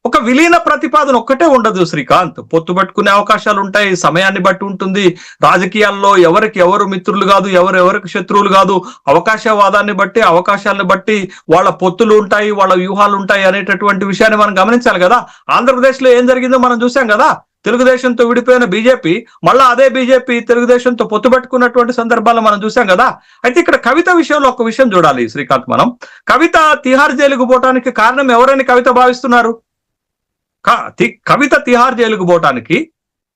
ఒక విలీన ప్రతిపాదన ఒక్కటే ఉండదు శ్రీకాంత్. పొత్తు పెట్టుకునే అవకాశాలు ఉంటాయి, సమయాన్ని బట్టి ఉంటుంది. రాజకీయాల్లో ఎవరికి ఎవరు మిత్రులు కాదు, ఎవరికి శత్రువులు కాదు. అవకాశవాదాన్ని బట్టి, అవకాశాలను బట్టి వాళ్ళ పొత్తులు ఉంటాయి, వాళ్ళ వ్యూహాలు ఉంటాయి అనేటటువంటి విషయాన్ని మనం గమనించాలి కదా. ఆంధ్రప్రదేశ్ లో ఏం జరిగిందో మనం చూసాం కదా. తెలుగుదేశంతో విడిపోయిన బీజేపీ మళ్ళా అదే బీజేపీ తెలుగుదేశంతో పొత్తు పెట్టుకున్నటువంటి సందర్భాలు మనం చూసాం కదా. అయితే ఇక్కడ కవిత విషయంలో ఒక విషయం చూడాలి శ్రీకాంత్. మనం కవిత తిహార్ జైలుకు పోవటానికి కారణం ఎవరని కవిత భావిస్తున్నారు? కవిత తిహార్ జైలుకు పోవటానికి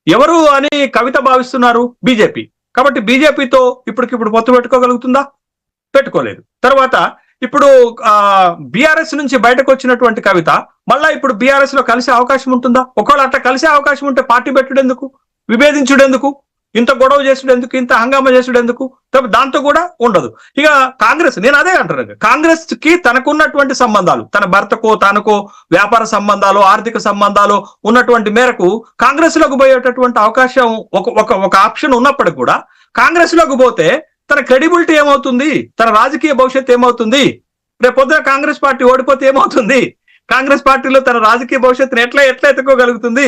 ఎవరు అని కవిత భావిస్తున్నారు? బీజేపీ. కాబట్టి బీజేపీతో ఇప్పటికిప్పుడు పొత్తు పెట్టుకోగలుగుతుందా? పెట్టుకోలేదు. తర్వాత ఇప్పుడు బీఆర్ఎస్ నుంచి బయటకు వచ్చినటువంటి కవిత మళ్ళా ఇప్పుడు బీఆర్ఎస్ లో కలిసే అవకాశం ఉంటుందా? ఒకవేళ అట్లా కలిసే అవకాశం ఉంటే పార్టీ పెట్టుడెందుకు, విభేదించుడెందుకు, ఇంత గొడవ చేసుడెందుకు, ఇంత హంగామా చేసుడెందుకు? దాంతో కూడా ఉండదు. ఇక కాంగ్రెస్, నేను అదే అంటున్నాను, కాంగ్రెస్ కి తనకున్నటువంటి సంబంధాలు, తన భర్తకో తనకో వ్యాపార సంబంధాలు, ఆర్థిక సంబంధాలు ఉన్నటువంటి మేరకు కాంగ్రెస్ లోకి పోయేటటువంటి అవకాశం ఒక ఆప్షన్ ఉన్నప్పటికీ కూడా కాంగ్రెస్ లోకి పోతే తన క్రెడిబిలిటీ ఏమవుతుంది, తన రాజకీయ భవిష్యత్తు ఏమవుతుంది? రేపు పొద్దున కాంగ్రెస్ పార్టీ ఓడిపోతే ఏమవుతుంది? కాంగ్రెస్ పార్టీలో తన రాజకీయ భవిష్యత్తును ఎట్లా ఎత్తుకోగలుగుతుంది?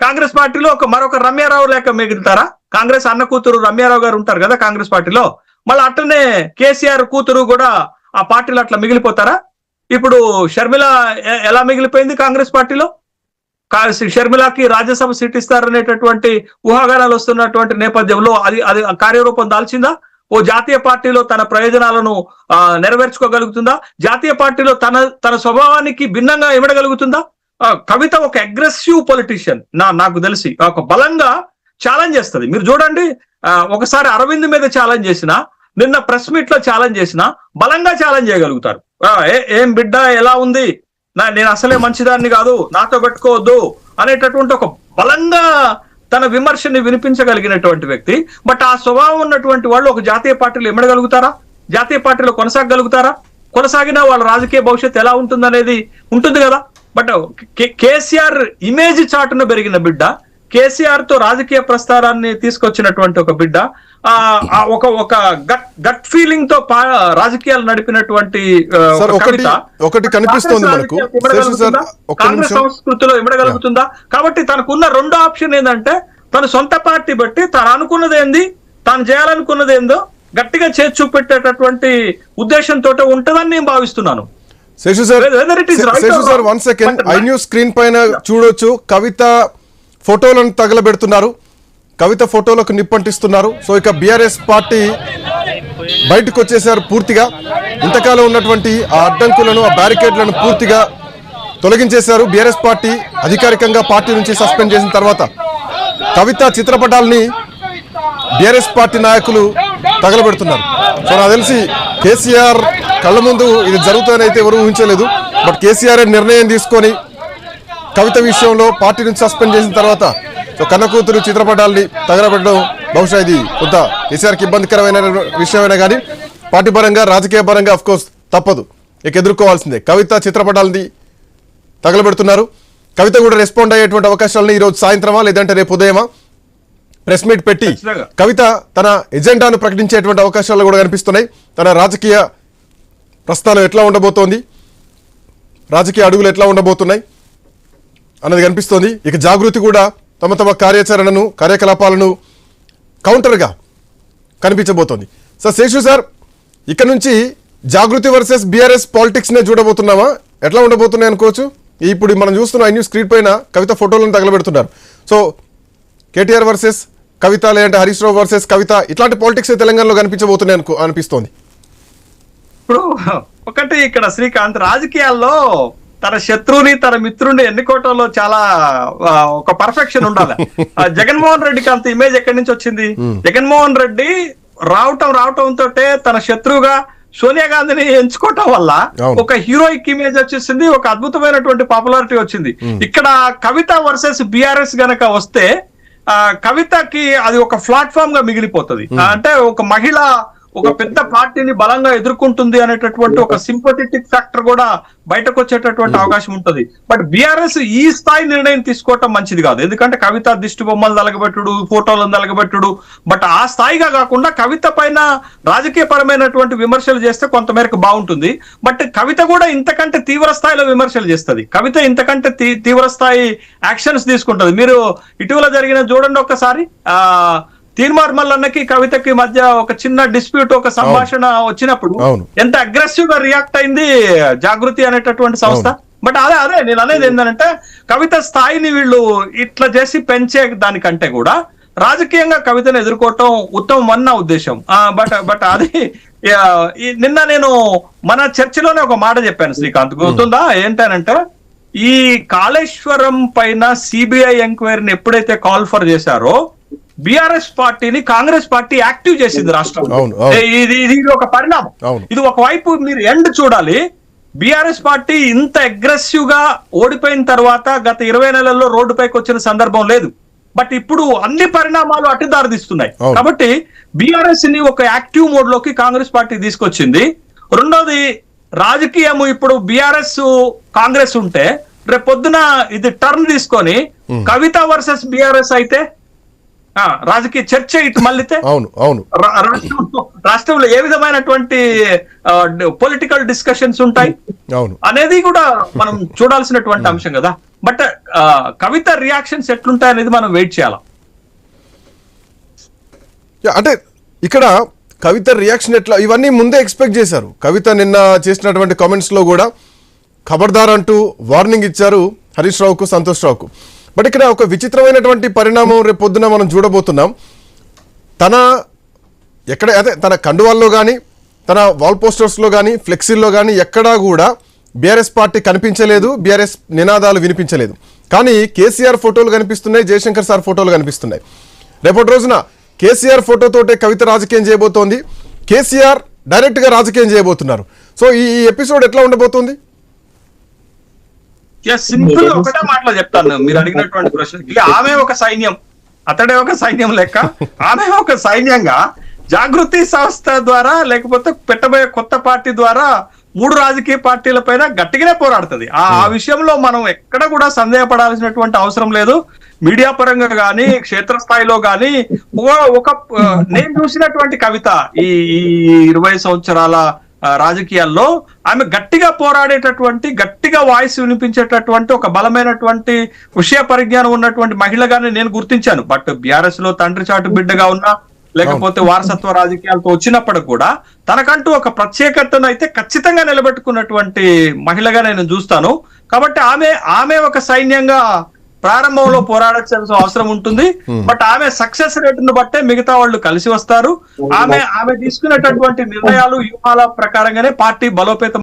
కాంగ్రెస్ పార్టీలో మరొక రమ్యారావు లేక మిగులుతారా? కాంగ్రెస్ అన్న కూతురు రమ్యారావు గారు ఉంటారు కదా కాంగ్రెస్ పార్టీలో. మళ్ళీ అట్లనే కేసీఆర్ కూతురు కూడా ఆ పార్టీలో అట్లా మిగిలిపోతారా? ఇప్పుడు షర్మిల ఎలా మిగిలిపోయింది కాంగ్రెస్ పార్టీలో? షర్మిలకి రాజ్యసభ సీట్ ఇస్తారనేటటువంటి ఊహాగానాలు వస్తున్నటువంటి నేపథ్యంలో అది కార్యరూపం దాల్చిందా? ఓ జాతీయ పార్టీలో తన ప్రయోజనాలను నెరవేర్చుకోగలుగుతుందా? జాతీయ పార్టీలో తన స్వభావానికి భిన్నంగా ఇవ్వగలుగుతుందా? కవిత ఒక అగ్రెసివ్ పొలిటీషియన్ నాకు తెలిసి ఒక బలంగా ఛాలెంజ్ చేస్తుంది. మీరు చూడండి, ఒకసారి అరవింద్ మీద ఛాలెంజ్ చేసిన, నిన్న ప్రెస్ మీట్ లో ఛాలెంజ్ చేసిన బలంగా ఛాలెంజ్ చేయగలుగుతారు. ఏం బిడ్డ ఎలా ఉంది, నేను అసలే మంచిదాన్ని కాదు, నాతో పెట్టుకోవద్దు అనేటటువంటి ఒక బలంగా తన విమర్శని వినిపించగలిగినటువంటి వ్యక్తి. బట్ ఆ స్వభావం ఉన్నటువంటి వాళ్ళు ఒక జాతీయ పార్టీలో ఎమ్మడగలుగుతారా? జాతీయ పార్టీలో కొనసాగలుగుతారా? కొనసాగినా వాళ్ళ రాజకీయ భవిష్యత్తు ఎలా ఉంటుందనేది ఉంటుంది కదా. బట్ కేసీఆర్ ఇమేజ్ చాటున పెరిగిన బిడ్డ, కేసీఆర్ తో రాజకీయ ప్రస్థానాన్ని తీసుకొచ్చినటువంటి ఒక బిడ్డ, ఒక గట్ ఫీలింగ్ తో రాజకీయాలు నడిపినటువంటి ఒకటి కనిపిస్తోంది మనకు, కాంగ్రెస్ సంస్కృతిలో ఇమ్మడగలుగుతుందా? కాబట్టి తనకున్న రెండో ఆప్షన్ ఏంటంటే తన సొంత పార్టీ బట్టి తాను అనుకున్నది ఏంది, తాను చేయాలనుకున్నది ఏందో గట్టిగా చేసి చూపెట్టేటటువంటి ఉద్దేశంతో ఉంటుందని నేను భావిస్తున్నాను. Seshu sir 1 second, I news screen పైన చూడొచ్చు, కవిత ఫోటోలను తగలబెడుతున్నారు, కవిత ఫోటోలకు నిప్పంటిస్తున్నారు. సో ఇక బీఆర్ఎస్ పార్టీ బయటకు వచ్చేసారు పూర్తిగా. ఇంతకాలం ఉన్నటువంటి ఆ అడ్డంకులను, ఆ బ్యారికేడ్లను పూర్తిగా తొలగించేశారు. బీఆర్ఎస్ పార్టీ అధికారికంగా పార్టీ నుంచి సస్పెండ్ చేసిన తర్వాత కవిత చిత్రపటాలని బీఆర్ఎస్ పార్టీ నాయకులు తగలబెడుతున్నారు. సో నాకు తెలిసి కేసీఆర్ కళ్ళ ముందు ఇది జరుగుతుందని అయితే ఎవరు ఊహించలేదు. బట్ కేసీఆర్ నిర్ణయం తీసుకొని కవిత విషయంలో పార్టీ నుంచి సస్పెండ్ చేసిన తర్వాత సో కన్నకూతురు చిత్రపటాలని తగలబెట్టడం బహుశా ఇది కొంత కేసీఆర్కి ఇబ్బందికరమైన విషయమైనా కానీ పార్టీ పరంగా, రాజకీయ పరంగా అఫ్కోర్స్ తప్పదు, ఇక ఎదుర్కోవాల్సిందే. కవిత చిత్రపటాలని తగలబెడుతున్నారు. కవిత కూడా రెస్పాండ్ అయ్యేటువంటి అవకాశాలను ఈరోజు సాయంత్రమా లేదంటే రేపు ఉదయమా ప్రెస్ మీట్ పెట్టి కవిత తన ఎజెండాను ప్రకటించేటువంటి అవకాశాలు కూడా కనిపిస్తున్నాయి. తన రాజకీయ ప్రస్థానం ఎట్లా ఉండబోతోంది, రాజకీయ అడుగులు ఎట్లా ఉండబోతున్నాయి అన్నది కనిపిస్తోంది. ఇక జాగృతి కూడా తమ కార్యాచరణను, కార్యకలాపాలను కౌంటర్గా కనిపించబోతోంది. సార్ శేషు సార్, ఇక్కడ నుంచి జాగృతి వర్సెస్ బీఆర్ఎస్ పాలిటిక్స్నే చూడబోతున్నామా? ఎట్లా ఉండబోతున్నాయి అనుకోవచ్చు? ఇప్పుడు మనం చూస్తున్న ఐ న్యూస్ స్క్రీన్ పైన కవిత ఫోటోలను తగలబెడుతున్నారు. సో కేటీఆర్ వర్సెస్ కవిత, లేదంటే హరీష్ రావు వర్సెస్ కవిత, ఇట్లాంటి పాలిటిక్స్ తెలంగాణలో కనిపించబోతున్నాయి అనిపిస్తోంది. ఇప్పుడు ఒకటి ఇక్కడ శ్రీకాంత్, రాజకీయాల్లో తన శత్రువుని తన మిత్రుని ఎన్నుకోవటంలో చాలా ఒక పర్ఫెక్షన్ ఉండాలి. జగన్మోహన్ రెడ్డికి అంత ఇమేజ్ ఎక్కడి నుంచి వచ్చింది? జగన్మోహన్ రెడ్డి రావటం తోటే తన శత్రువుగా సోనియా గాంధీని ఎంచుకోవటం వల్ల ఒక హీరోయిక్ ఇమేజ్ వచ్చేసింది, ఒక అద్భుతమైనటువంటి పాపులారిటీ వచ్చింది. ఇక్కడ కవిత వర్సెస్ బీఆర్ఎస్ గనక వస్తే కవితకి అది ఒక ప్లాట్ఫామ్ గా మిగిలిపోతుంది. అంటే ఒక మహిళ ఒక పెద్ద పార్టీని బలంగా ఎదుర్కొంటుంది అనేటటువంటి ఒక సింపథెటిక్ ఫ్యాక్టర్ కూడా బయటకు వచ్చేటటువంటి అవకాశం ఉంటుంది. బట్ బీఆర్ఎస్ ఈ స్థాయి నిర్ణయం తీసుకోవటం మంచిది కాదు. ఎందుకంటే కవిత దిష్టి బొమ్మలు తలగబెట్టుడు, ఫోటోలను తలగబెట్టుడు, బట్ ఆ స్థాయిగా కాకుండా కవిత పైన రాజకీయ పరమైనటువంటి విమర్శలు చేస్తే కొంతమేరకు బాగుంటుంది. బట్ కవిత కూడా ఇంతకంటే తీవ్ర స్థాయిలో విమర్శలు చేస్తుంది. కవిత ఇంతకంటే తీవ్ర స్థాయి యాక్షన్స్ తీసుకుంటది. మీరు ఇటీవల జరిగిన చూడండి ఒక్కసారి, తీన్మార్ మల్లన్నకి కవితకి మధ్య ఒక చిన్న డిస్ప్యూట్, ఒక సంభాషణ వచ్చినప్పుడు ఎంత అగ్రెసివ్ గా రియాక్ట్ అయింది జాగృతి అనేటటువంటి సంస్థ. బట్ అదే నేను అనేది ఏంటంటే కవిత స్థాయిని వీళ్ళు ఇట్లా చేసి పెంచే దానికంటే కూడా రాజకీయంగా కవితను ఎదుర్కోవటం ఉత్తమం అన్న ఉద్దేశం. బట్ అది నిన్న నేను మన చర్చలోనే ఒక మాట చెప్పాను శ్రీకాంత్, గుర్తుందా? ఏంటనంటే ఈ కాళేశ్వరం పైన సిబిఐ ఎంక్వైరీని ఎప్పుడైతే కాల్ ఫర్ చేశారో బీఆర్ఎస్ పార్టీని కాంగ్రెస్ పార్టీ యాక్టివ్ చేసింది రాష్ట్రంలో. ఇది ఒక పరిణామం. ఇది ఒకవైపు మీరు ఎండ్ చూడాలి. బీఆర్ఎస్ పార్టీ ఇంత అగ్రెసివ్ గా ఓడిపోయిన తర్వాత గత 20 నెలల్లో రోడ్డుపైకి వచ్చిన సందర్భం లేదు. బట్ ఇప్పుడు అన్ని పరిణామాలు అటు దారితీస్తున్నాయి. కాబట్టి బీఆర్ఎస్ ని ఒక యాక్టివ్ మోడ్ లోకి కాంగ్రెస్ పార్టీ తీసుకొచ్చింది. రెండోది, రాజకీయం ఇప్పుడు బీఆర్ఎస్ కాంగ్రెస్ ఉంటే రేపు పొద్దున ఇది టర్న్ తీసుకొని కవిత వర్సెస్ బీఆర్ఎస్ అయితే రాజకీయ చర్చ ఇటు మళ్ళీతే రాష్ట్రంలో ఏ విధమైనటువంటి పొలిటికల్ డిస్కషన్స్ ఉంటాయి అనేది కూడా మనం చూడాల్సినటువంటి అంశం కదా. బట్ కవిత రియాక్షన్స్ ఎట్లుంటాయి అనేది మనం వెయిట్ చేయాలి. అంటే ఇక్కడ కవిత రియాక్షన్ ఎట్లా, ఇవన్నీ ముందే ఎక్స్పెక్ట్ చేశారు. కవిత నిన్న చేసినటువంటి కామెంట్స్ లో కూడా ఖబర్దార్ అంటూ వార్నింగ్ ఇచ్చారు హరీష్ రావుకు, సంతోష్ రావుకు. బట్ ఇక్కడ ఒక విచిత్రమైనటువంటి పరిణామం రేపు పొద్దున మనం చూడబోతున్నాం. తన కండువాల్లో కానీ, తన వాల్ పోస్టర్స్లో కానీ, ఫ్లెక్సీల్లో కానీ ఎక్కడా కూడా బీఆర్ఎస్ పార్టీ కనిపించలేదు, బీఆర్ఎస్ నినాదాలు వినిపించలేదు. కానీ కేసీఆర్ ఫోటోలు కనిపిస్తున్నాయి, జయశంకర్ సార్ ఫోటోలు కనిపిస్తున్నాయి. రేపటి రోజున కేసీఆర్ ఫోటోతోటే కవిత రాజకీయం చేయబోతోంది, కేసీఆర్ డైరెక్ట్గా రాజకీయం చేయబోతున్నారు. సో ఈ ఎపిసోడ్ ఎట్లా ఉండబోతోంది? సింపుల్ ఒకటే మాటలో చెప్తాను మీరు అడిగినటువంటి ప్రశ్నకి. ఆమె ఒక సైన్యం, అతడే ఒక సైన్యం లెక్క. ఆమె ఒక సైన్యంగా జాగృతి సంస్థ ద్వారా లేకపోతే పెట్టబోయే కొత్త పార్టీ ద్వారా 3 రాజకీయ పార్టీల పైన గట్టిగానే పోరాడుతుంది. ఆ విషయంలో మనం ఎక్కడ కూడా సందేహపడాల్సినటువంటి అవసరం లేదు. మీడియా పరంగా గానీ క్షేత్రస్థాయిలో గానీ నేను చూసినటువంటి కవిత ఈ 20 సంవత్సరాల రాజకీయాల్లో ఆమె గట్టిగా పోరాడేటటువంటి, గట్టిగా వాయిస్ వినిపించేటటువంటి ఒక బలమైనటువంటి విషయ పరిజ్ఞానం ఉన్నటువంటి మహిళగానే నేను గుర్తించాను. బట్ బీఆర్ఎస్ లో తండ్రి చాటు బిడ్డగా ఉన్నా లేకపోతే వారసత్వ రాజకీయాలతో వచ్చినప్పటికి కూడా తనకంటూ ఒక ప్రత్యేకతను అయితే ఖచ్చితంగా నిలబెట్టుకున్నటువంటి మహిళగా నేను చూస్తాను. కాబట్టి ఆమె ఒక సైన్యంగా ప్రారంభంలో పోరాడాల్సిన అవసరం ఉంటుంది. బట్ ఆమె సక్సెస్ రేటును బట్టే మిగతా వాళ్ళు కలిసి వస్తారు. ఆమె తీసుకునేటటువంటి నిర్ణయాలు వ్యూహాల ప్రకారంగానే పార్టీ బలోపేతం